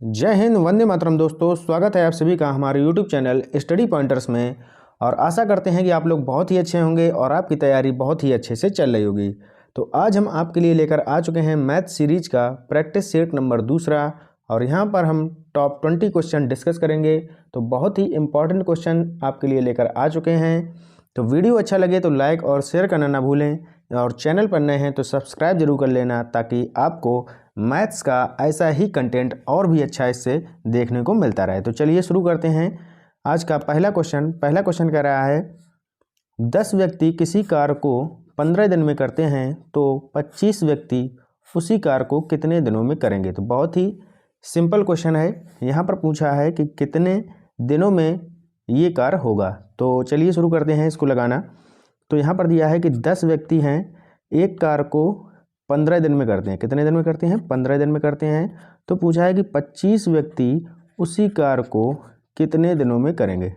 जय हिंद, वंदे मातरम। दोस्तों, स्वागत है आप सभी का हमारे YouTube चैनल स्टडी पॉइंटर्स में। और आशा करते हैं कि आप लोग बहुत ही अच्छे होंगे और आपकी तैयारी बहुत ही अच्छे से चल रही होगी। तो आज हम आपके लिए लेकर आ चुके हैं मैथ सीरीज का प्रैक्टिस सेट नंबर 2 और यहाँ पर हम टॉप 20 क्वेश्चन डिस्कस करेंगे। तो बहुत ही इंपॉर्टेंट क्वेश्चन आपके लिए लेकर आ चुके हैं। तो वीडियो अच्छा लगे तो लाइक और शेयर करना ना भूलें, और चैनल पर नए हैं तो सब्सक्राइब जरूर कर लेना, ताकि आपको मैथ्स का ऐसा ही कंटेंट और भी अच्छा इससे देखने को मिलता रहे। तो चलिए शुरू करते हैं आज का पहला क्वेश्चन कह रहा है 10 व्यक्ति किसी कार्य को 15 दिन में करते हैं तो 25 व्यक्ति उसी कार्य को कितने दिनों में करेंगे। तो बहुत ही सिंपल क्वेश्चन है। यहाँ पर पूछा है कि कितने दिनों में ये कार्य होगा। तो चलिए शुरू करते हैं इसको लगाना। तो यहाँ पर दिया है कि 10 व्यक्ति हैं, एक कार्य को 15 दिन में करते हैं। कितने दिन में करते हैं? 15 दिन में करते हैं। तो पूछा है कि 25 व्यक्ति उसी कार्य को कितने दिनों में करेंगे।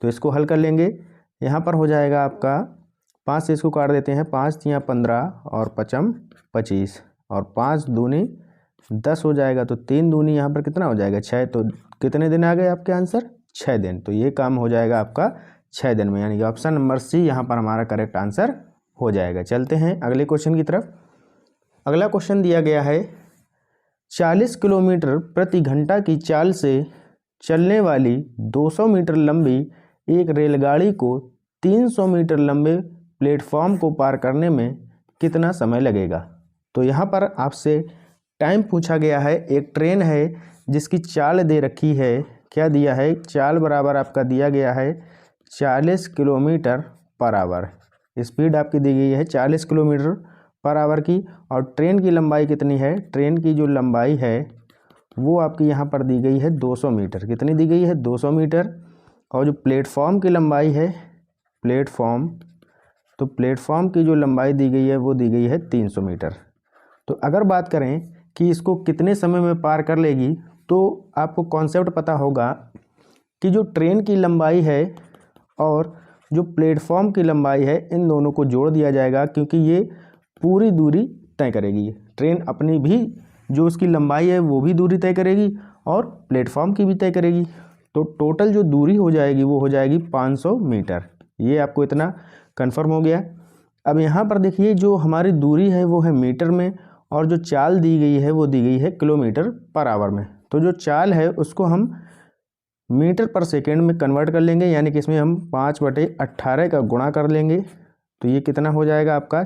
तो इसको हल कर लेंगे। यहाँ पर हो जाएगा आपका 5 से इसको काट देते हैं। 5 तियाँ 15 और 5 25 और 5 दूनी 10 हो जाएगा। तो 3 दूनी यहाँ पर कितना हो जाएगा? 6। तो कितने दिन आ गए आपके आंसर? 6 दिन। तो ये काम हो जाएगा आपका 6 दिन में, यानी कि ऑप्शन नंबर सी यहाँ पर हमारा करेक्ट आंसर हो जाएगा। चलते हैं अगले क्वेश्चन की तरफ। अगला क्वेश्चन दिया गया है 40 किलोमीटर प्रति घंटा की चाल से चलने वाली 200 मीटर लंबी एक रेलगाड़ी को 300 मीटर लंबे प्लेटफॉर्म को पार करने में कितना समय लगेगा। तो यहाँ पर आपसे टाइम पूछा गया है। एक ट्रेन है जिसकी चाल दे रखी है। क्या दिया है? चाल बराबर आपका दिया गया है 40 किलोमीटर पर आवर। स्पीड आपकी दी गई है 40 किलोमीटर पर आवर की। और ट्रेन की लंबाई कितनी है? ट्रेन की जो लंबाई है वो आपकी यहाँ पर दी गई है 200 मीटर। कितनी दी गई है? 200 मीटर। और जो प्लेटफॉर्म की लंबाई है, तो प्लेटफॉर्म की जो लंबाई दी गई है वो दी गई है 300 मीटर। तो अगर बात करें कि इसको कितने समय में पार कर लेगी, तो आपको कॉन्सेप्ट पता होगा कि जो ट्रेन की लंबाई है और जो प्लेटफॉर्म की लंबाई है, इन दोनों को जोड़ दिया जाएगा, क्योंकि ये पूरी दूरी तय करेगी। ट्रेन अपनी भी जो उसकी लंबाई है वो भी दूरी तय करेगी और प्लेटफॉर्म की भी तय करेगी। तो टोटल जो दूरी हो जाएगी वो हो जाएगी 500 मीटर। ये आपको इतना कंफर्म हो गया। अब यहाँ पर देखिए, जो हमारी दूरी है वो है मीटर में, और जो चाल दी गई है वो दी गई है किलोमीटर पर आवर में। तो जो चाल है उसको हम मीटर पर सेकेंड में कन्वर्ट कर लेंगे, यानी कि इसमें हम 5/18 का गुणा कर लेंगे। तो ये कितना हो जाएगा आपका?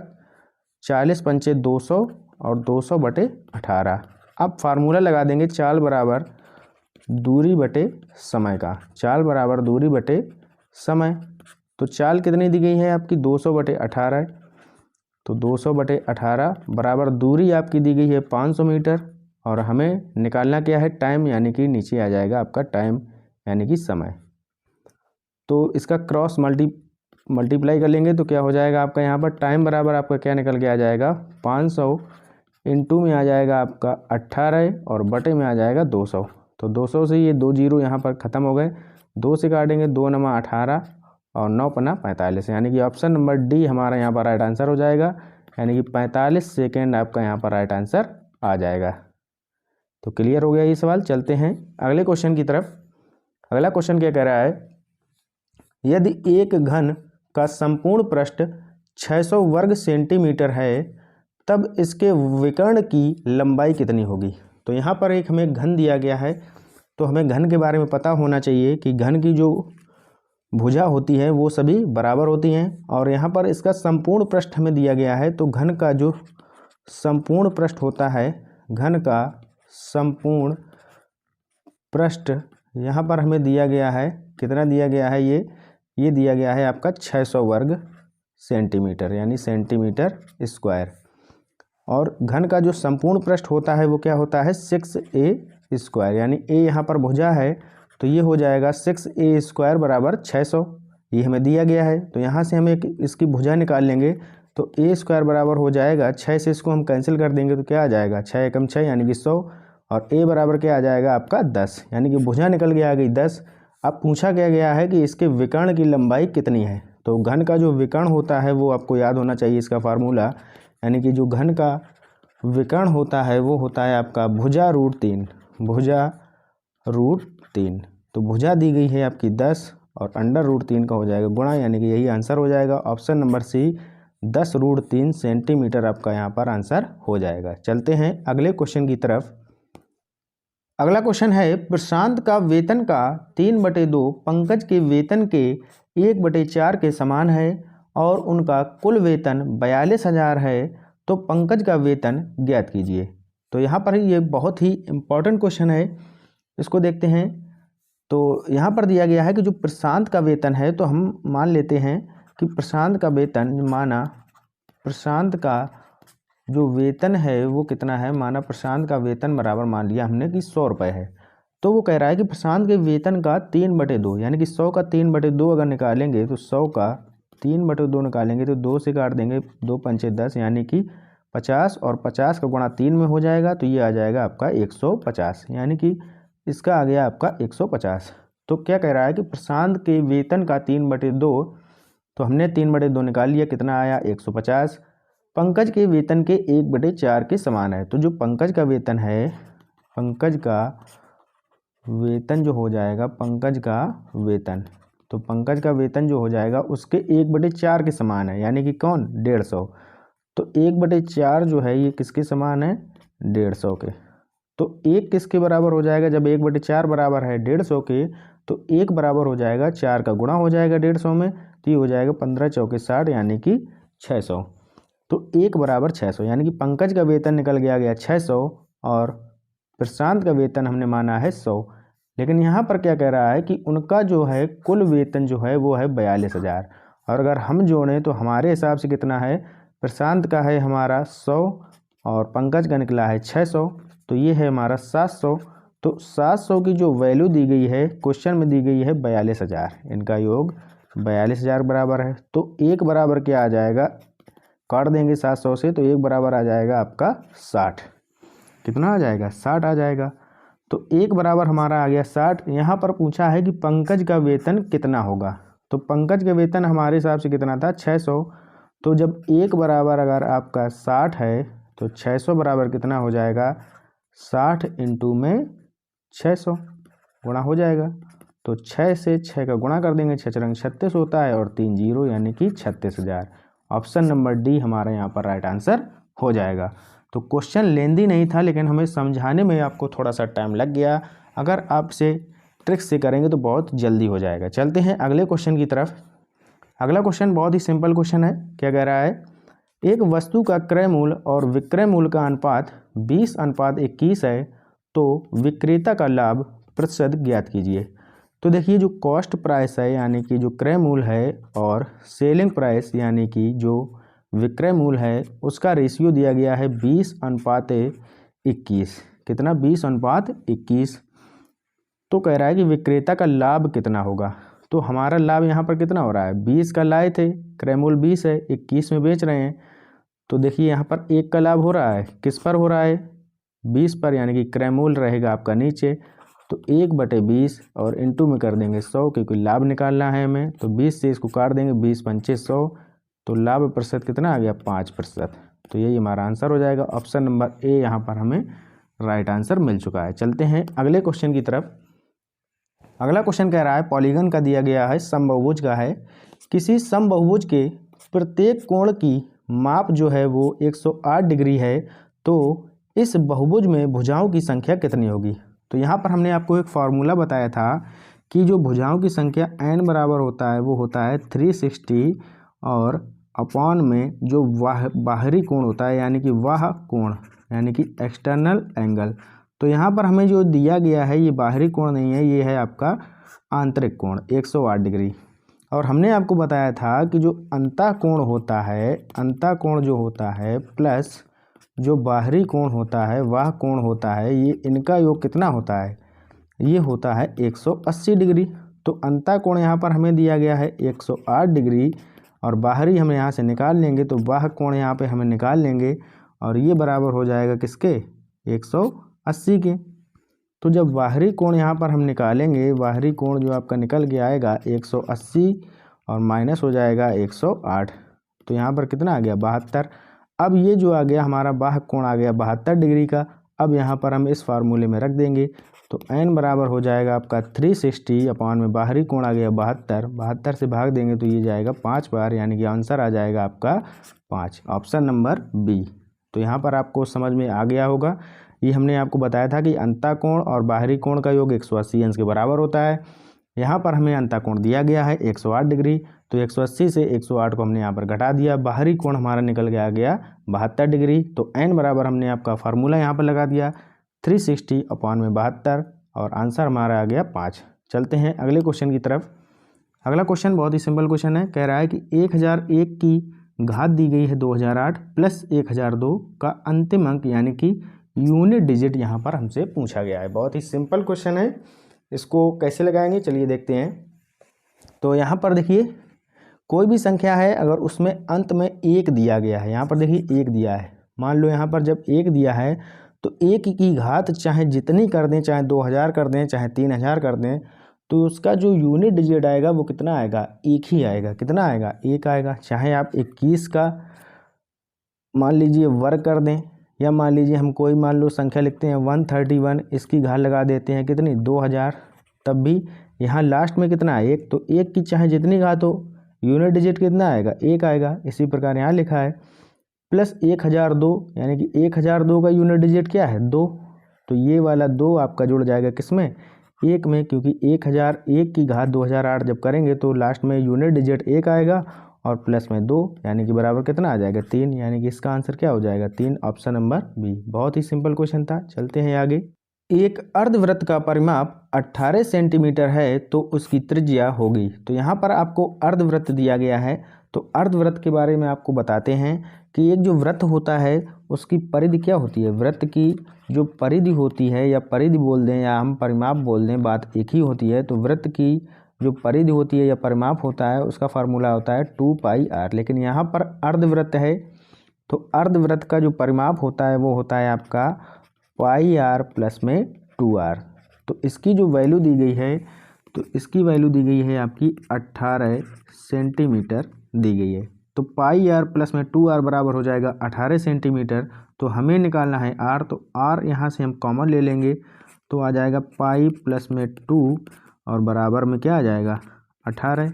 40 पंचे 200 और 200/18। अब फार्मूला लगा देंगे चाल बराबर दूरी बटे समय का। चाल बराबर दूरी बटे समय। तो चाल कितनी दी गई है आपकी? 200/18। तो 200/18 बराबर दूरी आपकी दी गई है 500 मीटर। और हमें निकालना क्या है? टाइम, यानी कि नीचे आ जाएगा आपका टाइम, यानी कि समय। तो इसका क्रॉस मल्टीप्लाई कर लेंगे तो क्या हो जाएगा आपका? यहाँ पर टाइम बराबर आपका क्या निकल के आ जाएगा? 500 इंटू में आ जाएगा आपका 18 और बटे में आ जाएगा 200। तो 200 से ये 2 जीरो यहाँ पर ख़त्म हो गए। 2 से काटेंगे, 2 नमा 18 और 9 पना 45, यानी कि ऑप्शन नंबर डी हमारा यहाँ पर राइट आंसर हो जाएगा। यानी कि 45 सेकेंड आपका यहाँ पर राइट आंसर आ जाएगा। तो क्लियर हो गया ये सवाल। चलते हैं अगले क्वेश्चन की तरफ। अगला क्वेश्चन क्या कह रहा है? यदि एक घन का संपूर्ण पृष्ठ 600 वर्ग सेंटीमीटर है, तब इसके विकर्ण की लंबाई कितनी होगी। तो यहाँ पर एक हमें घन दिया गया है, तो हमें घन के बारे में पता होना चाहिए कि घन की जो भुजा होती है वो सभी बराबर होती हैं। और यहाँ पर इसका संपूर्ण पृष्ठ हमें दिया गया है। तो घन का जो संपूर्ण पृष्ठ होता है, घन का संपूर्ण पृष्ठ यहाँ पर हमें दिया गया है। कितना दिया गया है? ये दिया गया है आपका 600 वर्ग सेंटीमीटर, यानी सेंटीमीटर स्क्वायर। और घन का जो संपूर्ण पृष्ठ होता है वो क्या होता है? 6a स्क्वायर, यानी a यहाँ पर भुजा है तो ये हो जाएगा 6a स्क्वायर बराबर 600। ये हमें दिया गया है। तो यहाँ से हम इसकी भुजा निकाल लेंगे। तो a स्क्वायर बराबर हो जाएगा 6 से इसको हम कैंसिल कर देंगे तो क्या आ जाएगा? 6 एकम 6 यानी कि 100। और a बराबर क्या आ जाएगा आपका? 10, यानी कि भुजा निकल के आ गई 10। अब पूछा गया है कि इसके विकर्ण की लंबाई कितनी है। तो घन का जो विकर्ण होता है वो आपको याद होना चाहिए, इसका फार्मूला। यानी कि जो घन का विकर्ण होता है वो होता है आपका भुजा √3। भुजा √3। तो भुजा दी गई है आपकी 10 और अंडर √3 का हो जाएगा गुणा, यानी कि यही आंसर हो जाएगा। ऑप्शन नंबर सी 10√3 सेंटीमीटर आपका यहाँ पर आंसर हो जाएगा। चलते हैं अगले क्वेश्चन की तरफ। अगला क्वेश्चन है, प्रशांत का वेतन का 3/2 पंकज के वेतन के 1/4 के समान है और उनका कुल वेतन 42,000 है, तो पंकज का वेतन ज्ञात कीजिए। तो यहाँ पर ये बहुत ही इम्पोर्टेंट क्वेश्चन है, इसको देखते हैं। तो यहाँ पर दिया गया है कि जो प्रशांत का वेतन है, तो हम मान लेते हैं कि प्रशांत का वेतन, माना प्रशांत का जो वेतन है वो कितना है, माना प्रशांत का वेतन बराबर मान लिया हमने कि 100 रुपये है। तो वो कह रहा है कि प्रशांत के वेतन का 3/2, यानी कि 100 का 3/2 अगर निकालेंगे तो 100 का 3/2 निकालेंगे तो 2 से काट देंगे, 2 पंचे 10, यानी कि 50, और 50 का गुणा 3 में हो जाएगा, तो ये आ जाएगा आपका 150, यानी कि इसका आ गया आपका 150। तो क्या कह रहा है कि प्रशांत के वेतन का 3/2, तो हमने 3/2 निकाल लिया, कितना आया 150। पंकज के वेतन के 1/4 के समान है। तो जो पंकज का वेतन है, पंकज का वेतन जो हो जाएगा, पंकज का वेतन, तो पंकज का वेतन जो हो जाएगा उसके 1/4 के समान है, यानी कि कौन, 150। तो 1/4 जो है ये किसके समान है, 150 के। तो 1 किसके बराबर हो जाएगा, जब 1/4 बराबर है 150 के, तो 1 बराबर हो जाएगा 4 का गुणा हो जाएगा 150 में, तो ये हो जाएगा 15 चौके 60, यानी कि 600। तो 1 बराबर 600, यानी कि पंकज का वेतन निकल गया 600 और प्रशांत का वेतन हमने माना है 100। लेकिन यहाँ पर क्या कह रहा है कि उनका जो है कुल वेतन जो है वो है 42,000, और अगर हम जोड़ें तो हमारे हिसाब से कितना है, प्रशांत का है हमारा 100 और पंकज का निकला है 600, तो ये है हमारा 700। तो 700 की जो वैल्यू दी गई है क्वेश्चन में दी गई है 42,000, इनका योग 42,000 बराबर है। तो 1 बराबर क्या आ जाएगा, काट देंगे 700 से, तो 1 बराबर आ जाएगा आपका 60। कितना आ जाएगा, 60 आ जाएगा। तो 1 बराबर हमारा आ गया 60। यहाँ पर पूछा है कि पंकज का वेतन कितना होगा, तो पंकज का वेतन हमारे हिसाब से कितना था, 600। तो जब 1 बराबर अगर आपका 60 है तो 600 बराबर कितना हो जाएगा, 60 इंटू में 600 गुणा हो जाएगा। तो 6 से 6 का गुणा कर देंगे, 6 रंग 36 होता है और 3 जीरो, यानी कि 36,000। ऑप्शन नंबर डी हमारा यहाँ पर राइट आंसर हो जाएगा। तो क्वेश्चन लेंदी नहीं था, लेकिन हमें समझाने में आपको थोड़ा सा टाइम लग गया। अगर आपसे ट्रिक से करेंगे तो बहुत जल्दी हो जाएगा। चलते हैं अगले क्वेश्चन की तरफ। अगला क्वेश्चन बहुत ही सिंपल क्वेश्चन है। क्या कह रहा है, एक वस्तु का क्रय मूल्य और विक्रय मूल्य का अनुपात 20:21 है, तो विक्रेता का लाभ प्रतिशत ज्ञात कीजिए। तो देखिए, जो कॉस्ट प्राइस है यानी कि जो क्रय मूल्य है, और सेलिंग प्राइस यानी कि जो विक्रय मूल्य है, उसका रेशियो दिया गया है 20:21। कितना, 20:21। तो कह रहा है कि विक्रेता का लाभ कितना होगा। तो हमारा लाभ यहाँ पर कितना हो रहा है, 20 का लाए थे, क्रय मूल्य 20 है, 21 में बेच रहे हैं। तो देखिए यहाँ पर 1 का लाभ हो रहा है, किस पर हो रहा है, 20 पर, यानी कि क्रय मूल्य रहेगा आपका नीचे। तो 1/20 और इंटू में कर देंगे 100, क्योंकि लाभ निकालना है हमें। तो 20 से इसको काट देंगे, 20 पंचे 100, तो लाभ प्रतिशत कितना आ गया, 5%। तो यही हमारा आंसर हो जाएगा। ऑप्शन नंबर ए यहाँ पर हमें राइट आंसर मिल चुका है। चलते हैं अगले क्वेश्चन की तरफ। अगला क्वेश्चन कह रहा है, पॉलीगन का दिया गया है, समबाहुभुज का है। किसी समबाहुभुज के प्रत्येक कोण की माप जो है वो 108 डिग्री है, तो इस बहुभुज में भुजाओं की संख्या कितनी होगी। तो यहाँ पर हमने आपको एक फार्मूला बताया था कि जो भुजाओं की संख्या n बराबर होता है वो होता है 360, और अपॉन में जो बाहरी कोण होता है, यानी कि वाह कोण, यानी कि एक्सटर्नल एंगल। तो यहाँ पर हमें जो दिया गया है ये बाहरी कोण नहीं है, ये है आपका आंतरिक कोण 108 डिग्री। और हमने आपको बताया था कि जो अंतः कोण होता है, अंतः कोण जो होता है प्लस जो बाहरी कोण होता है, वह कोण होता है, ये इनका योग कितना होता है, ये होता है 180 डिग्री। तो अंतः कोण यहाँ पर हमें दिया गया है 108 डिग्री, और बाहरी हम यहाँ से निकाल लेंगे, तो वह कोण यहाँ पे हमें निकाल लेंगे, और ये बराबर हो जाएगा किसके, 180 के। तो जब बाहरी कोण यहाँ पर हम निकालेंगे, बाहरी कोण जो आपका निकल के आएगा 180 और माइनस हो जाएगा 108, तो यहाँ पर कितना आ गया, 72। अब ये जो आ गया हमारा बाह्य कोण आ गया 72 डिग्री का। अब यहाँ पर हम इस फार्मूले में रख देंगे तो n बराबर हो जाएगा आपका 360 अपॉन में बाहरी कोण आ गया 72, 72 से भाग देंगे तो ये जाएगा 5 बार, यानी कि आंसर आ जाएगा आपका 5, ऑप्शन नंबर बी। तो यहाँ पर आपको समझ में आ गया होगा। ये हमने आपको बताया था कि अंतःकोण और बाहरी कोण का योग 180 अंश के बराबर होता है। यहाँ पर हमें अंतःकोण दिया गया है 108 डिग्री, तो 180 से 108 को हमने यहाँ पर घटा दिया, बाहरी कोण हमारा निकल के आ गया 72 डिग्री। तो n बराबर हमने आपका फार्मूला यहाँ पर लगा दिया 360 अपॉन में 72 और आंसर हमारा आ गया 5। चलते हैं अगले क्वेश्चन की तरफ। अगला क्वेश्चन बहुत ही सिंपल क्वेश्चन है। कह रहा है कि 1001 की घात दी गई है 2008 प्लस 1002 का अंतिम अंक यानी कि यूनिट डिजिट यहाँ पर हमसे पूछा गया है। बहुत ही सिंपल क्वेश्चन है, इसको कैसे लगाएंगे चलिए देखते हैं। तो यहाँ पर देखिए कोई भी संख्या है, अगर उसमें अंत में 1 दिया गया है, यहाँ पर देखिए 1 दिया है, मान लो यहाँ पर जब 1 दिया है तो 1 की घात चाहे जितनी कर दें, चाहे 2000 कर दें, चाहे 3000 कर दें, तो उसका जो यूनिट डिजिट आएगा वो कितना आएगा, 1 ही आएगा। कितना आएगा, 1 आएगा। चाहे आप 21 का मान लीजिए वर्ग कर दें, या मान लीजिए हम कोई मान लो संख्या लिखते हैं 131, इसकी घात लगा देते हैं कितनी 2000, तब भी यहाँ लास्ट में कितना है 1, तो 1 की चाहे जितनी घात हो यूनिट डिजिट कितना आएगा, 1 आएगा। इसी प्रकार यहाँ लिखा है प्लस 1002, यानी कि 1002 का यूनिट डिजिट क्या है 2, तो ये वाला 2 आपका जुड़ जाएगा किसमें, 1 में, क्योंकि 1001 की घात 2008 जब करेंगे तो लास्ट में यूनिट डिजिट 1 आएगा और प्लस में 2, यानी कि बराबर कितना आ जाएगा 3, यानी कि इसका आंसर क्या हो जाएगा 3, ऑप्शन नंबर बी। बहुत ही सिंपल क्वेश्चन था। चलते हैं आगे। एक अर्धवृत्त का परिमाप 18 सेंटीमीटर है तो उसकी त्रिज्या होगी। तो यहाँ पर आपको अर्धवृत्त दिया गया है, तो अर्धवृत्त के बारे में आपको बताते हैं कि एक जो वृत्त होता है उसकी परिधि क्या होती है, वृत्त की जो परिधि होती है, या परिधि बोल दें या हम परिमाप बोल दें, बात एक ही होती है। तो वृत्त की जो परिधि होती है या परिमाप होता है उसका फार्मूला होता है 2πr, लेकिन यहाँ पर अर्धवृत्त है तो अर्धवृत्त का जो परिमाप होता है वो होता है आपका πr प्लस में 2r। तो इसकी जो वैल्यू दी गई है, तो इसकी वैल्यू दी गई है आपकी 18 सेंटीमीटर दी गई है। तो πr प्लस में 2r बराबर हो जाएगा 18 सेंटीमीटर। तो हमें निकालना है r, तो r यहाँ से हम कॉमन ले लेंगे तो आ जाएगा पाई प्लस में 2 और बराबर में क्या आ जाएगा 18।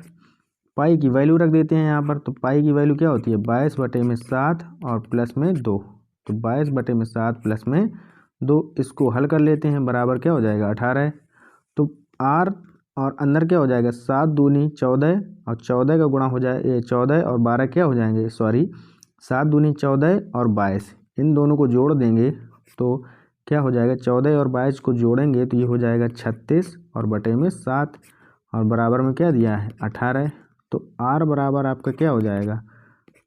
पाई की वैल्यू रख देते हैं यहाँ पर, तो पाई की वैल्यू क्या होती है 22/7 और प्लस में 2, तो 22/7 प्लस में 2, इसको हल कर लेते हैं, बराबर क्या हो जाएगा 18। तो r और अंदर क्या हो जाएगा 7 दूनी 14 और 14 का गुणा हो जाए 14 और 12 क्या हो जाएंगे, सॉरी 7 दूनी 14 और 22, इन दोनों को जोड़ देंगे तो क्या हो जाएगा 14 और 22 को जोड़ेंगे तो ये हो जाएगा 36 और बटे में 7 और बराबर में क्या दिया है 18। तो r बराबर आपका क्या हो जाएगा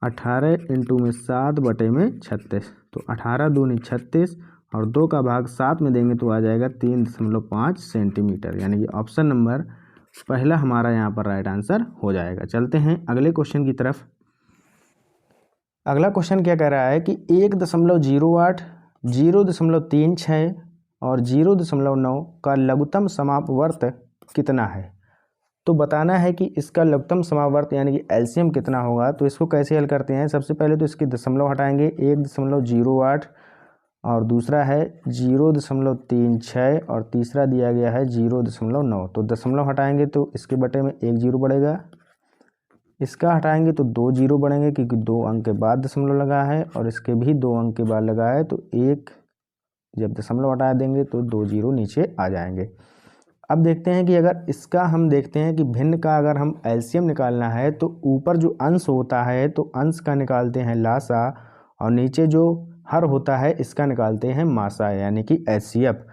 18 इंटू में 7 बटे में 36, तो 18 दूनी 36 और 2 का भाग 7 में देंगे तो आ जाएगा 3.5 सेंटीमीटर, यानी कि ऑप्शन नंबर पहला हमारा यहाँ पर राइट आंसर हो जाएगा। चलते हैं अगले क्वेश्चन की तरफ। अगला क्वेश्चन क्या कह रहा है कि 1.08, 0.36 और 0.9 का लघुत्तम समापवर्त कितना है। तो बताना है कि इसका लघुत्तम समापवर्त यानी कि एलसीएम कितना होगा। तो इसको कैसे हल करते हैं, सबसे पहले तो इसके दशमलव हटाएंगे, 1.08 और दूसरा है 0.36 और तीसरा दिया गया है 0.9। तो दशमलव हटाएंगे तो इसके बटे में 1 जीरो बढ़ेगा, इसका हटाएंगे तो 2 जीरो बढ़ेंगे क्योंकि 2 अंक के बाद दशमलव लगा है, और इसके भी 2 अंक के बाद लगा है, तो 1 जब दशमलव हटा देंगे तो 2 जीरो नीचे आ जाएंगे। अब देखते हैं कि अगर इसका हम देखते हैं कि भिन्न का अगर हम एलसीएम निकालना है तो ऊपर जो अंश होता है तो अंश का निकालते हैं लासा, और नीचे जो हर होता है इसका निकालते हैं मासा यानी कि एचसीएफ।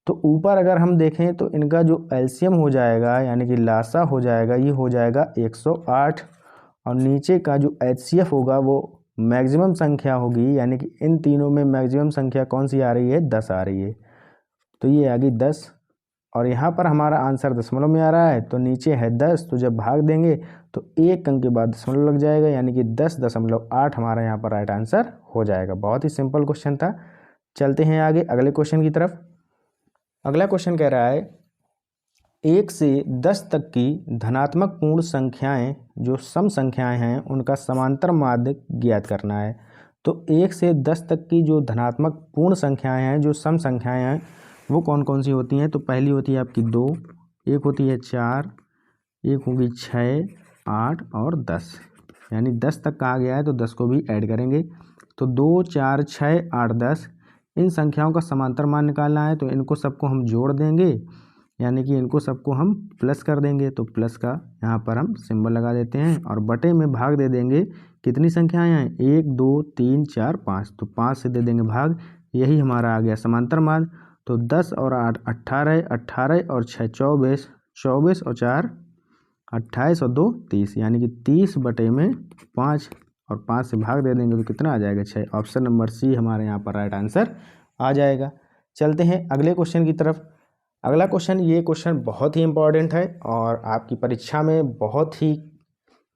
तो ऊपर अगर हम देखें तो इनका जो एलसीएम हो जाएगा यानी कि लासा हो जाएगा, ये हो जाएगा 108, और नीचे का जो एचसीएफ होगा वो मैक्सिमम संख्या होगी, यानी कि इन तीनों में मैक्सिमम संख्या कौन सी आ रही है 10 आ रही है, तो ये आ गई 10, और यहाँ पर हमारा आंसर दशमलव में आ रहा है तो नीचे है 10, तो जब भाग देंगे तो 1 अंक के बाद दशमलव लग जाएगा, यानी कि 10.8 हमारा यहाँ पर राइट आंसर हो जाएगा। बहुत ही सिंपल क्वेश्चन था। चलते हैं आगे अगले क्वेश्चन की तरफ। अगला क्वेश्चन कह रहा है 1 से 10 तक की धनात्मक पूर्ण संख्याएं जो सम संख्याएं हैं उनका समांतर माध्य ज्ञात करना है। तो 1 से 10 तक की जो धनात्मक पूर्ण संख्याएं हैं, जो सम संख्याएं हैं, वो कौन कौन सी होती हैं? तो पहली होती है आपकी 2, एक होती है 4, एक होगी 6, 8 और 10। यानी 10 तक कहा गया है तो 10 को भी ऐड करेंगे। तो 2, 4, 6, 8, 10 इन संख्याओं का समांतर मान निकालना है, तो इनको सबको हम जोड़ देंगे, यानी कि इनको सबको हम प्लस कर देंगे। तो प्लस का यहाँ पर हम सिंबल लगा देते हैं और बटे में भाग दे देंगे। कितनी संख्याएं हैं? 1, 2, 3, 4, 5। तो 5 से दे देंगे भाग, यही हमारा आ गया समांतर मान। तो 10 और 8 18, 18 और 6 24, 24 और 4 28 और 2 30, यानी कि 30 बटे में 5 और 5 से भाग दे देंगे तो कितना आ जाएगा? 6। ऑप्शन नंबर सी हमारे यहाँ पर राइट आंसर आ जाएगा। चलते हैं अगले क्वेश्चन की तरफ। अगला क्वेश्चन, ये क्वेश्चन बहुत ही इम्पॉर्टेंट है और आपकी परीक्षा में बहुत ही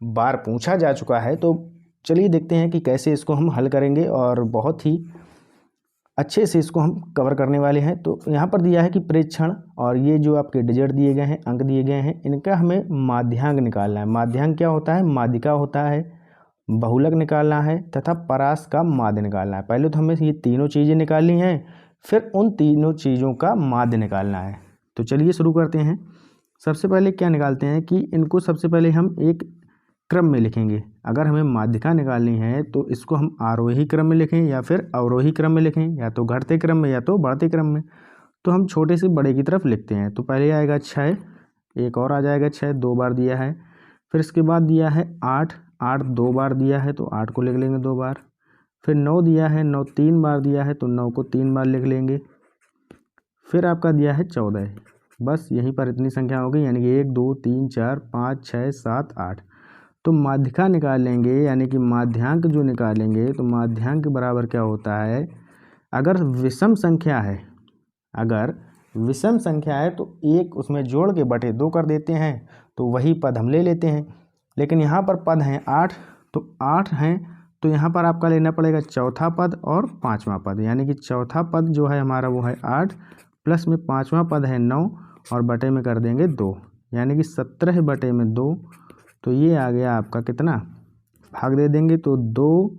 बार पूछा जा चुका है। तो चलिए देखते हैं कि कैसे इसको हम हल करेंगे और बहुत ही अच्छे से इसको हम कवर करने वाले हैं। तो यहाँ पर दिया है कि प्रेक्षण और ये जो आपके डिजिट दिए गए हैं, अंक दिए गए हैं, इनका हमें माध्यांक निकालना है। माध्यांक क्या होता है? माध्यिका होता है, बहुलक निकालना है तथा परास का माध्य निकालना है। पहले तो हमें ये तीनों चीज़ें निकालनी हैं, फिर उन तीनों चीज़ों का माध्य निकालना है। तो चलिए शुरू करते हैं। सबसे पहले क्या निकालते हैं कि इनको सबसे पहले हम एक क्रम में लिखेंगे। अगर हमें माध्यिका निकालनी है तो इसको हम आरोही क्रम में लिखें या फिर अवरोही क्रम में लिखें, या तो घटते क्रम में या तो बढ़ते क्रम में। तो हम छोटे से बड़े की तरफ लिखते हैं। तो पहले आएगा 6, एक और आ जाएगा 6, 2 बार दिया है। फिर इसके बाद दिया है 8, 8 2 बार दिया है तो 8 को लिख लेंगे 2 बार। फिर 9 दिया है, 9 3 बार दिया है तो 9 को 3 बार लिख लेंगे। फिर आपका दिया है 14। बस यहीं पर इतनी संख्या हो गई, यानी कि 1 2 3 4 5 6 7 8। तो माध्यिका निकाल लेंगे, यानी कि माध्यांक जो निकालेंगे तो माध्यांक बराबर क्या होता है? अगर विषम संख्या है, अगर विषम संख्या है तो एक उसमें जोड़ के बटे 2 कर देते हैं, तो वही पद हम ले लेते हैं। लेकिन यहाँ पर पद हैं 8, तो 8 हैं तो यहाँ पर आपका लेना पड़ेगा चौथा पद और पाँचवा पद, यानी कि चौथा पद जो है हमारा वो है 8 प्लस में पाँचवा पद है 9 और बटे में कर देंगे 2, यानी कि 17 बटे में 2। तो ये आ गया आपका कितना? भाग दे देंगे तो 2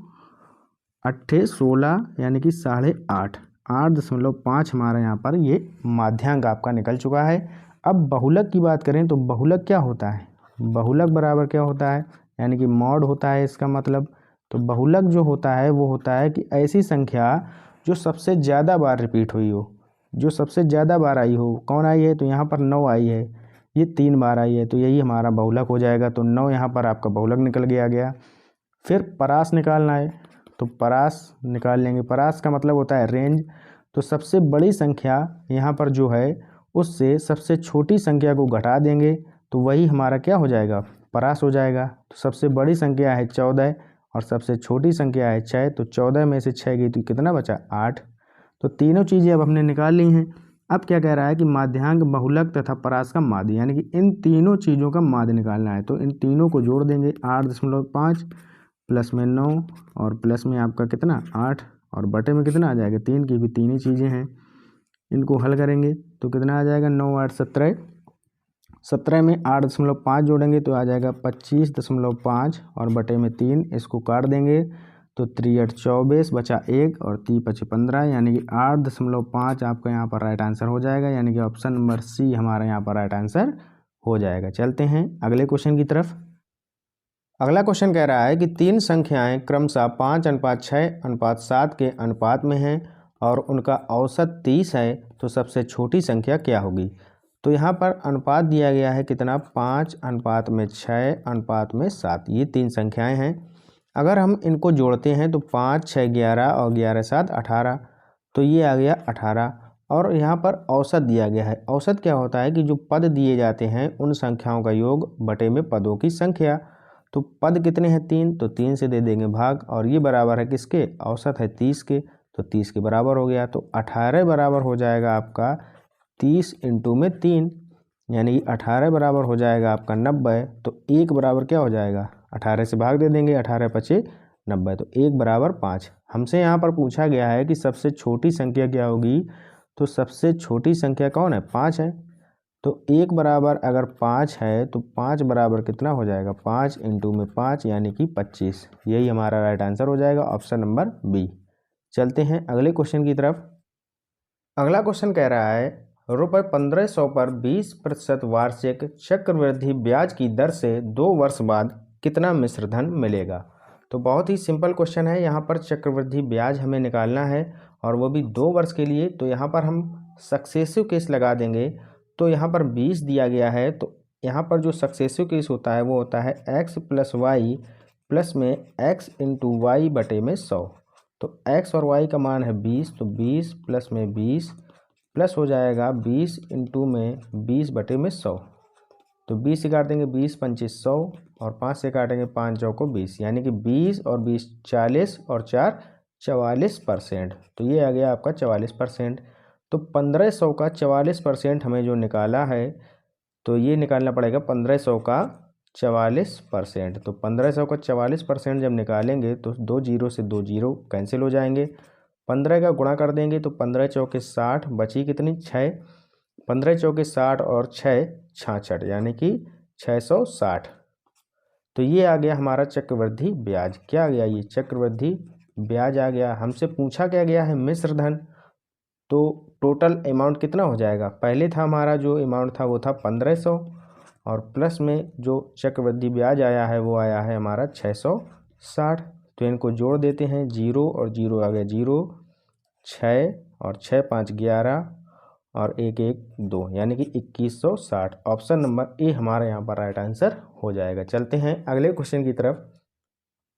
8 16, यानी कि 8.5, 8.5 हमारा यहाँ पर ये माध्यांक आपका निकल चुका है। अब बहुलक की बात करें तो बहुलक क्या होता है? बहुलक बराबर क्या होता है? यानी कि मॉड होता है इसका मतलब। तो बहुलक जो होता है वो होता है कि ऐसी संख्या जो सबसे ज़्यादा बार रिपीट हुई हो, जो सबसे ज़्यादा बार आई हो। कौन आई है? तो यहाँ पर 9 आई है, ये 3 बार आई है, तो यही हमारा बहुलक हो जाएगा। तो 9 यहाँ पर आपका बहुलक निकल गया। फिर परास निकालना है, तो परास निकाल लेंगे। परास का मतलब होता है रेंज। तो सबसे बड़ी संख्या यहाँ पर जो है उससे सबसे छोटी संख्या को घटा देंगे, तो वही हमारा क्या हो जाएगा? परास हो जाएगा। तो सबसे बड़ी संख्या है 14 और सबसे छोटी संख्या है 6, तो 14 में से 6 गई तो कितना बचा? 8। तो तीनों चीज़ें अब हमने निकाल ली हैं। अब क्या कह रहा है कि माध्यांक, बहुलक तथा परास का माध्य, यानी कि इन तीनों चीज़ों का माध्य निकालना है। तो इन तीनों को जोड़ देंगे, 8.5 प्लस में 9 और प्लस में आपका कितना? 8 और बटे में कितना आ जाएगा? 3, की भी तीन ही चीज़ें हैं। इनको हल करेंगे तो कितना आ जाएगा? 9 8 17, 17 में 8.5 जोड़ेंगे तो आ जाएगा 25.5 और बटे में 3, इसको काट देंगे तो 3 8 24 बचा 1 और 3 5 15, यानी कि 8.5 आपका यहाँ पर राइट आंसर हो जाएगा, यानी कि ऑप्शन नंबर सी हमारा यहाँ पर राइट आंसर हो जाएगा। चलते हैं अगले क्वेश्चन की तरफ। अगला क्वेश्चन कह रहा है कि 3 संख्याएं क्रमशः 5:6:7 के अनुपात में हैं और उनका औसत 30 है, तो सबसे छोटी संख्या क्या होगी? तो यहाँ पर अनुपात दिया गया है कितना? 5:6:7, ये 3 संख्याएं हैं। अगर हम इनको जोड़ते हैं तो 5 6 11 और 11 7 18, तो ये आ गया 18। और यहाँ पर औसत दिया गया है। औसत क्या होता है कि जो पद दिए जाते हैं उन संख्याओं का योग बटे में पदों की संख्या। तो पद कितने हैं? 3, तो 3 से दे देंगे भाग, और ये बराबर है किसके? औसत है 30 के, तो 30 के बराबर हो गया। तो 18 बराबर हो जाएगा आपका 30 इंटू में 3, यानी 18 बराबर हो जाएगा आपका 90। तो 1 बराबर क्या हो जाएगा? 18 से भाग दे देंगे, 18 पचे 90, तो 1 बराबर 5। हमसे यहाँ पर पूछा गया है कि सबसे छोटी संख्या क्या होगी, तो सबसे छोटी संख्या कौन है? 5 है। तो 1 बराबर अगर 5 है तो 5 बराबर कितना हो जाएगा, 5 इंटू में 5 यानी कि 25। यही हमारा राइट आंसर हो जाएगा, ऑप्शन नंबर बी। चलते हैं अगले क्वेश्चन की तरफ। अगला क्वेश्चन कह रहा है रुपये 1500 पर 20% वार्षिक चक्रवृद्धि ब्याज की दर से 2 वर्ष बाद कितना मिश्र धन मिलेगा। तो बहुत ही सिंपल क्वेश्चन है। यहाँ पर चक्रवृद्धि ब्याज हमें निकालना है और वो भी 2 वर्ष के लिए। तो यहाँ पर हम सक्सेसिव केस लगा देंगे। तो यहाँ पर 20 दिया गया है, तो यहाँ पर जो सक्सेसिव केस होता है वो होता है x प्लस वाई प्लस में x इंटू वाई बटे में 100। तो x और y का मान है 20, तो 20 प्लस में 20 प्लस हो जाएगा 20 इंटू में 20 बटे में 100। तो 20 से काट देंगे 20 25 100 और 5 से काटेंगे 5 चौको 20, यानी कि 20 और 20 40 और 4 44%। तो ये आ गया आपका 44%। तो 1500 का 44% हमें जो निकाला है, तो ये निकालना पड़ेगा 1500 का 44%। तो 1500 का 44% जब निकालेंगे तो 2 जीरो से 2 जीरो कैंसिल हो जाएंगे। 15 का गुणा कर देंगे तो 15 चौके 60, बची कितनी 6, 15 चौके 60 और 6 66, यानी कि 660। तो ये आ गया हमारा चक्रवृद्धि ब्याज। क्या आ गया, ये चक्रवृद्धि ब्याज आ गया। हमसे पूछा क्या गया है, मिश्र धन। तो टोटल अमाउंट कितना हो जाएगा, पहले था हमारा जो अमाउंट था वो था 1500 और प्लस में जो चक्रवृद्धि ब्याज आया है वो आया है हमारा 660। तो इनको जोड़ देते हैं, 0 और 0 आ गया 0, 6 और 6 5 11 और 1 1 2, यानी कि 2160। ऑप्शन नंबर ए हमारा यहाँ पर राइट आंसर हो जाएगा। चलते हैं अगले क्वेश्चन की तरफ।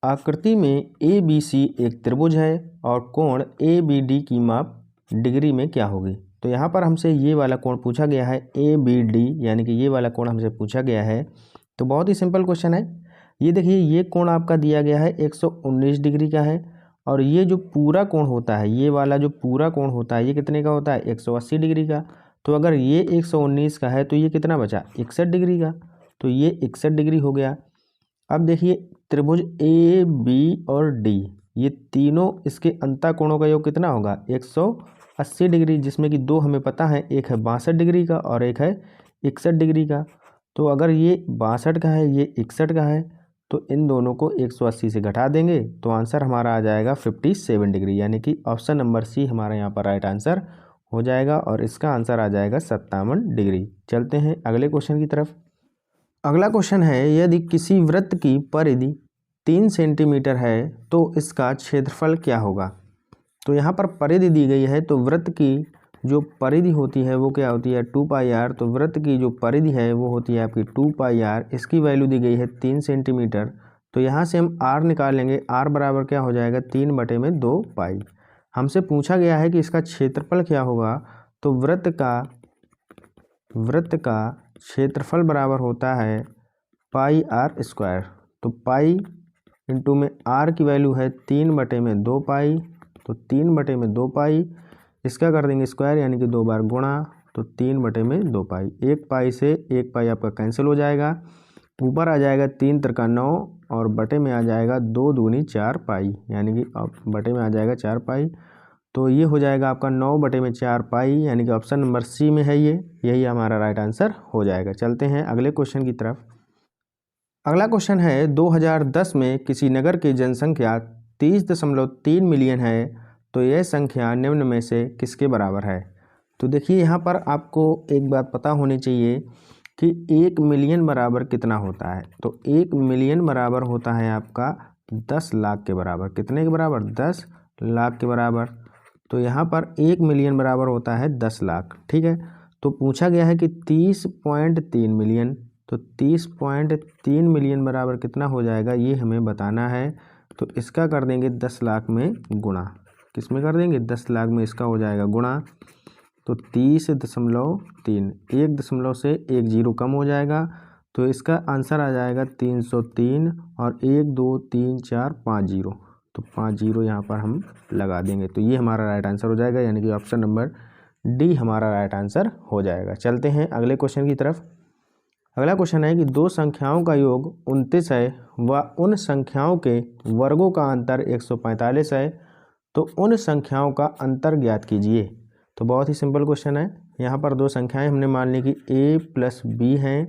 आकृति में ABC एक त्रिभुज है और कोण ABD की माप डिग्री में क्या होगी। तो यहाँ पर हमसे ये वाला कोण पूछा गया है ABD, यानी कि ये वाला कोण हमसे पूछा गया है। तो बहुत ही सिंपल क्वेश्चन है। ये देखिए, ये कोण आपका दिया गया है 119 डिग्री का है और ये जो पूरा कोण होता है, ये वाला जो पूरा कोण होता है ये कितने का होता है, 180 डिग्री का। तो अगर ये 119 का है तो ये कितना बचा, 61 डिग्री का। तो ये 61 डिग्री हो गया। अब देखिए त्रिभुज AB और D, ये तीनों इसके अंतःकोणों का योग कितना होगा, 180 डिग्री, जिसमें कि 2 हमें पता है, एक है 62 डिग्री का और एक है 61 डिग्री का। तो अगर ये 62 का है, ये 61 का है, तो इन दोनों को 180 से घटा देंगे तो आंसर हमारा आ जाएगा 57 डिग्री, यानी कि ऑप्शन नंबर सी हमारा यहाँ पर राइट आंसर हो जाएगा और इसका आंसर आ जाएगा 57 डिग्री। चलते हैं अगले क्वेश्चन की तरफ। अगला क्वेश्चन है, यदि किसी वृत्त की परिधि 3 सेंटीमीटर है तो इसका क्षेत्रफल क्या होगा। तो यहाँ पर परिधि दी गई है, तो वृत्त की जो परिधि होती है वो क्या होती है, 2πr। तो वृत्त की जो परिधि है वो होती है आपकी 2πr। इसकी वैल्यू दी गई है 3 सेंटीमीटर। तो यहाँ से हम r निकालेंगे, r बराबर क्या हो जाएगा, 3/2π। हमसे पूछा गया है कि इसका क्षेत्रफल क्या होगा। तो वृत्त का क्षेत्रफल बराबर होता है πr²। तो पाई इंटू में r की वैल्यू है 3/2π, तो 3/2π, इसका कर देंगे स्क्वायर, यानी कि 2 बार गुणा, तो 3/2π। 1 पाई से 1 पाई आपका कैंसिल हो जाएगा, ऊपर आ जाएगा 3 त्रिका 9 और बटे में आ जाएगा 2 दूनी 4 पाई, यानी कि बटे में आ जाएगा 4 पाई। तो ये हो जाएगा आपका 9/4 पाई, यानी कि ऑप्शन नंबर सी में है यही हमारा राइट आंसर हो जाएगा। चलते हैं अगले क्वेश्चन की तरफ। अगला क्वेश्चन है, 2010 में किसी नगर की जनसंख्या 30.3 मिलियन है, तो यह संख्या निम्न में से किसके बराबर है। तो देखिए यहाँ पर आपको एक बात पता होनी चाहिए कि 1 मिलियन बराबर कितना होता है। तो 1 मिलियन बराबर होता है आपका 10 लाख के बराबर। कितने के बराबर, 10 लाख के बराबर। तो यहाँ पर 1 मिलियन बराबर होता है 10 लाख, ठीक है। तो पूछा गया है कि 30.3 मिलियन, तो 30.3 मिलियन बराबर कितना हो जाएगा, ये हमें बताना है। तो इसका कर देंगे 10 लाख में गुणा, किस में कर देंगे, 10 लाख में इसका हो जाएगा गुणा। तो 30.3, 1 दशमलव से 1 जीरो कम हो जाएगा, तो इसका आंसर आ जाएगा 303 और 1 2 3 4 5 जीरो, तो 5 जीरो यहाँ पर हम लगा देंगे। तो ये हमारा राइट आंसर हो जाएगा, यानी कि ऑप्शन नंबर डी हमारा राइट आंसर हो जाएगा। चलते हैं अगले क्वेश्चन की तरफ। अगला क्वेश्चन है कि 2 संख्याओं का योग 29 है व उन संख्याओं के वर्गों का अंतर 145 है, तो उन संख्याओं का अंतर ज्ञात कीजिए। तो बहुत ही सिंपल क्वेश्चन है। यहाँ पर दो संख्याएं हमने मान ली कि a प्लस बी हैं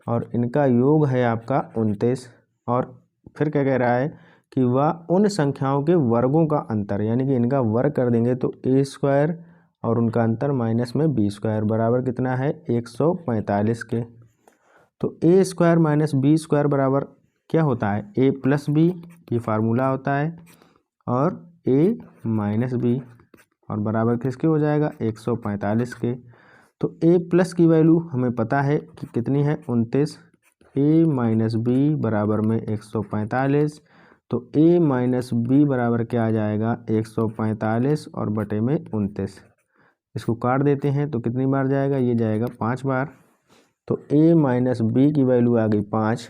और इनका योग है आपका 29। और फिर क्या कह रहा है कि वह उन संख्याओं के वर्गों का अंतर, यानी कि इनका वर्ग कर देंगे तो a स्क्वायर और उनका अंतर माइनस में b स्क्वायर बराबर कितना है 145 के। तो a square minus B square बराबर क्या होता है a प्लस बी, ये फार्मूला होता है, और a माइनस बी, और बराबर किसके हो जाएगा 145 के। तो a प्लस की वैल्यू हमें पता है कि कितनी है 29, a माइनस बी बराबर में 145। तो a माइनस बी बराबर क्या आ जाएगा 145 और बटे में 29। इसको काट देते हैं तो कितनी बार जाएगा, ये जाएगा 5 बार। तो a माइनस बी की वैल्यू आ गई 5।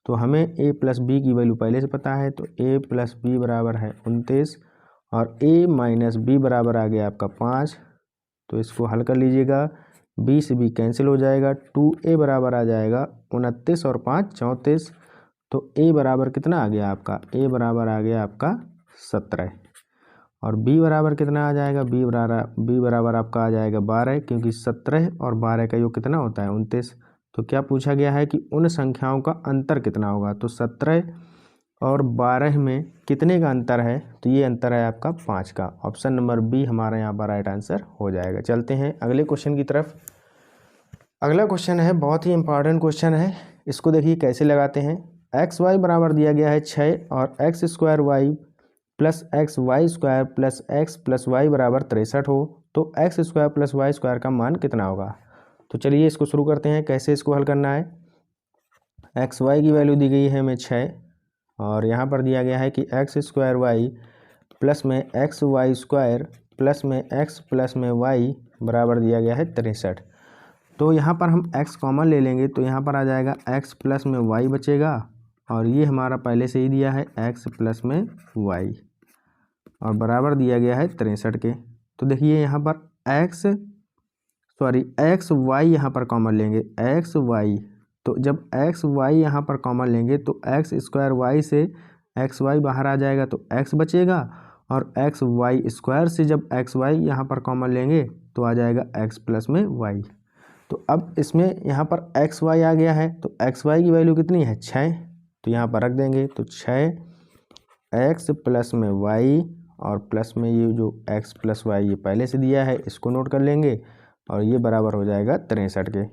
तो हमें a प्लस बी की वैल्यू पहले से पता है, तो a प्लस बी बराबर है 29 और a माइनस बी बराबर आ गया आपका 5। तो इसको हल कर लीजिएगा, b से b कैंसिल हो जाएगा, 2a बराबर आ जाएगा 29 और 5 34। तो a बराबर कितना आ गया आपका, a बराबर आ गया आपका 17। और b बराबर कितना आ जाएगा, b बराबर आपका आ जाएगा 12, क्योंकि 17 और 12 का योग कितना होता है 29। तो क्या पूछा गया है कि उन संख्याओं का अंतर कितना होगा, तो 17 और 12 में कितने का अंतर है, तो ये अंतर है आपका 5 का। ऑप्शन नंबर बी हमारा यहाँ पर राइट आंसर हो जाएगा। चलते हैं अगले क्वेश्चन की तरफ। अगला क्वेश्चन है बहुत ही इंपॉर्टेंट क्वेश्चन है, इसको देखिए कैसे लगाते हैं। एक्स वाई बराबर दिया गया है 6 और X square Y plus X Y square plus X plus Y बराबर 63 हो, तो X square plus Y square का मान कितना होगा। तो चलिए इसको शुरू करते हैं, कैसे इसको हल करना है। एक्स वाई की वैल्यू दी गई है हमें 6 और यहाँ पर दिया गया है कि एक्स स्क्वायर वाई प्लस में एक्स वाई स्क्वायर प्लस में एक्स प्लस में वाई बराबर दिया गया है 63। तो यहाँ पर हम x कॉमन ले लेंगे तो यहाँ पर आ जाएगा x प्लस में y बचेगा, और ये हमारा पहले से ही दिया है x प्लस में y और बराबर दिया गया है 63 के। तो देखिए यहाँ पर x y यहाँ पर कॉमन लेंगे x y, तो जब x y यहाँ पर कॉमन लेंगे तो एक्स स्क्वायर वाई से एक्स वाई बाहर आ जाएगा तो x बचेगा, और एक्स वाई स्क्वायर से जब एक्स वाई यहाँ पर कॉमन लेंगे तो आ जाएगा x प्लस में y। तो अब इसमें यहाँ पर एक्स वाई आ गया है, तो एक्स वाई की वैल्यू कितनी है 6, तो यहाँ पर रख देंगे। तो 6 एक्स प्लस में वाई और प्लस में ये जो एक्स प्लस वाई ये पहले से दिया है इसको नोट कर लेंगे, और ये बराबर हो जाएगा 63 के।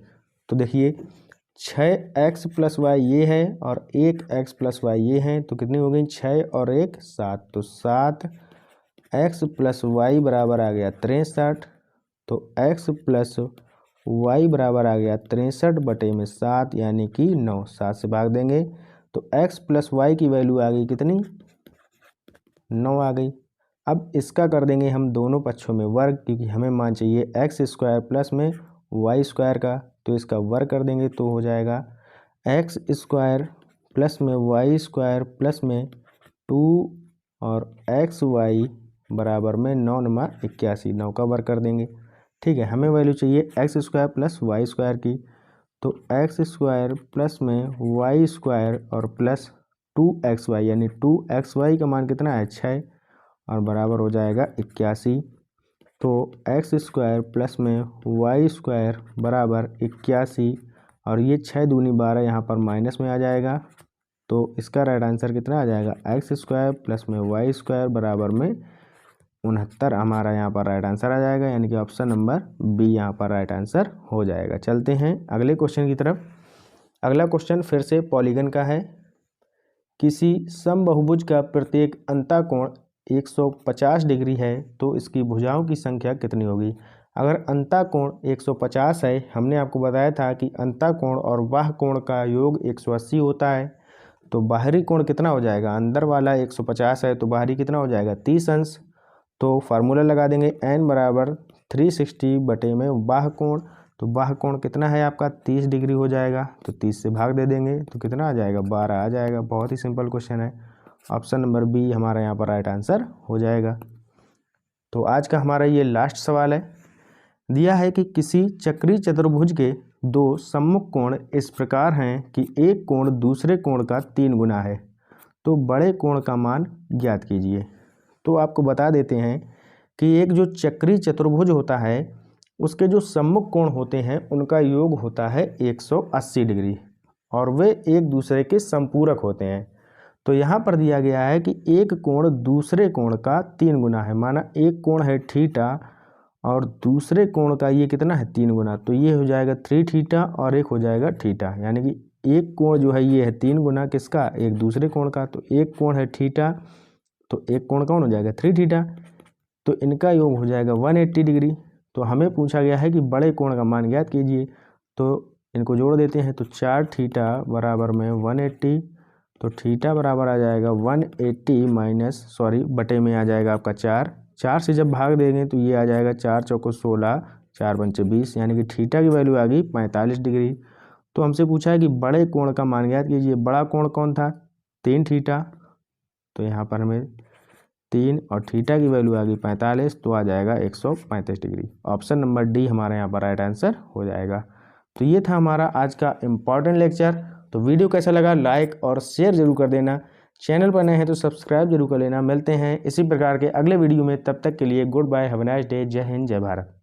तो देखिए 6 एक्स प्लस वाई ये है और 1 एक्स प्लस वाई ये है, तो कितनी हो गई 6 और 1 7, तो 7 एक्स प्लस वाई बराबर आ गया 63। तो एक्स प्लस y बराबर आ गया 63 बटे में 7 यानी कि 9, 7 से भाग देंगे तो x प्लस वाई की वैल्यू आ गई कितनी 9 आ गई। अब इसका कर देंगे हम दोनों पक्षों में वर्ग, क्योंकि हमें मान चाहिए एक्स स्क्वायर प्लस में वाई स्क्वायर का, तो इसका वर्ग कर देंगे तो हो जाएगा एक्स स्क्वायर प्लस में वाई स्क्वायर प्लस में 2 और एक्स वाई बराबर में 9 नंबर 81, 9 का वर्ग कर देंगे। ठीक है, हमें वैल्यू चाहिए X square plus Y square की, तो एक्स स्क्वायर प्लस में वाई स्क्वायर और प्लस 2xy, यानी 2xy का मान कितना है 6 और बराबर हो जाएगा 81। तो एक्स स्क्वायर प्लस में वाई स्क्वायर बराबर 81 और ये 6 दूनी 12 यहाँ पर माइनस में आ जाएगा, तो इसका राइट आंसर कितना आ जाएगा एक्स स्क्वायर प्लस में वाई स्क्वायर बराबर में 69 हमारा यहाँ पर राइट आंसर आ जाएगा, यानी कि ऑप्शन नंबर बी यहाँ पर राइट आंसर हो जाएगा। चलते हैं अगले क्वेश्चन की तरफ। अगला क्वेश्चन फिर से पॉलीगन का है। किसी समबहुभुज का प्रत्येक अंतःकोण 150 डिग्री है तो इसकी भुजाओं की संख्या कितनी होगी। अगर अंतःकोण 150 है, हमने आपको बताया था कि अंतःकोण और बाह्य कोण का योग 180 होता है, तो बाहरी कोण कितना हो जाएगा, अंदर वाला 150 है तो बाहरी कितना हो जाएगा 30 अंश। तो फार्मूला लगा देंगे n बराबर 360 बटे में बाह्य कोण, तो बाह्य कोण कितना है आपका 30 डिग्री हो जाएगा, तो 30 से भाग दे देंगे तो कितना आ जाएगा 12 आ जाएगा। बहुत ही सिंपल क्वेश्चन है, ऑप्शन नंबर बी हमारा यहाँ पर राइट आंसर हो जाएगा। तो आज का हमारा ये लास्ट सवाल है, दिया है कि किसी चक्रीय चतुर्भुज के दो सम्मुख कोण इस प्रकार हैं कि एक कोण दूसरे कोण का 3 गुना है, तो बड़े कोण का मान ज्ञात कीजिए। तो आपको बता देते हैं कि एक जो चक्रीय चतुर्भुज होता है उसके जो सम्मुख कोण होते हैं उनका योग होता है 180 डिग्री और वे एक दूसरे के संपूरक होते हैं। तो यहाँ पर दिया गया है कि एक कोण दूसरे कोण का 3 गुना है। माना एक कोण है थीटा और दूसरे कोण का ये कितना है 3 गुना, तो ये हो जाएगा 3 थीटा और एक हो जाएगा थीटा, यानी कि एक कोण जो है ये है 3 गुना किसका, एक दूसरे कोण का। तो एक कोण है थीटा तो एक कोण कौन हो जाएगा 3 थीटा, तो इनका योग हो जाएगा 180 डिग्री। तो हमें पूछा गया है कि बड़े कोण का मान ज्ञात कीजिए, तो इनको जोड़ देते हैं। तो 4 थीटा बराबर में 180, तो थीटा बराबर आ जाएगा 180 माइनस बटे में आ जाएगा आपका 4 से जब भाग देंगे तो ये आ जाएगा 4 चौको 16, 4 पंचे 20, यानी कि थीटा की वैल्यू आ गई 45 डिग्री। तो हमसे पूछा है कि बड़े कोण का मान ज्ञात कीजिए। बड़ा कोण कौन था 3 थीटा, तो यहाँ पर हमें 3 और थीटा की वैल्यू आ गई 45, तो आ जाएगा 135 डिग्री। ऑप्शन नंबर डी हमारे यहाँ पर राइट आंसर हो जाएगा। तो ये था हमारा आज का इम्पॉर्टेंट लेक्चर। तो वीडियो कैसा लगा लाइक और शेयर जरूर कर देना, चैनल पर नए हैं तो सब्सक्राइब जरूर कर लेना। मिलते हैं इसी प्रकार के अगले वीडियो में, तब तक के लिए good bye, have a nice day, जय हिंद जय भारत।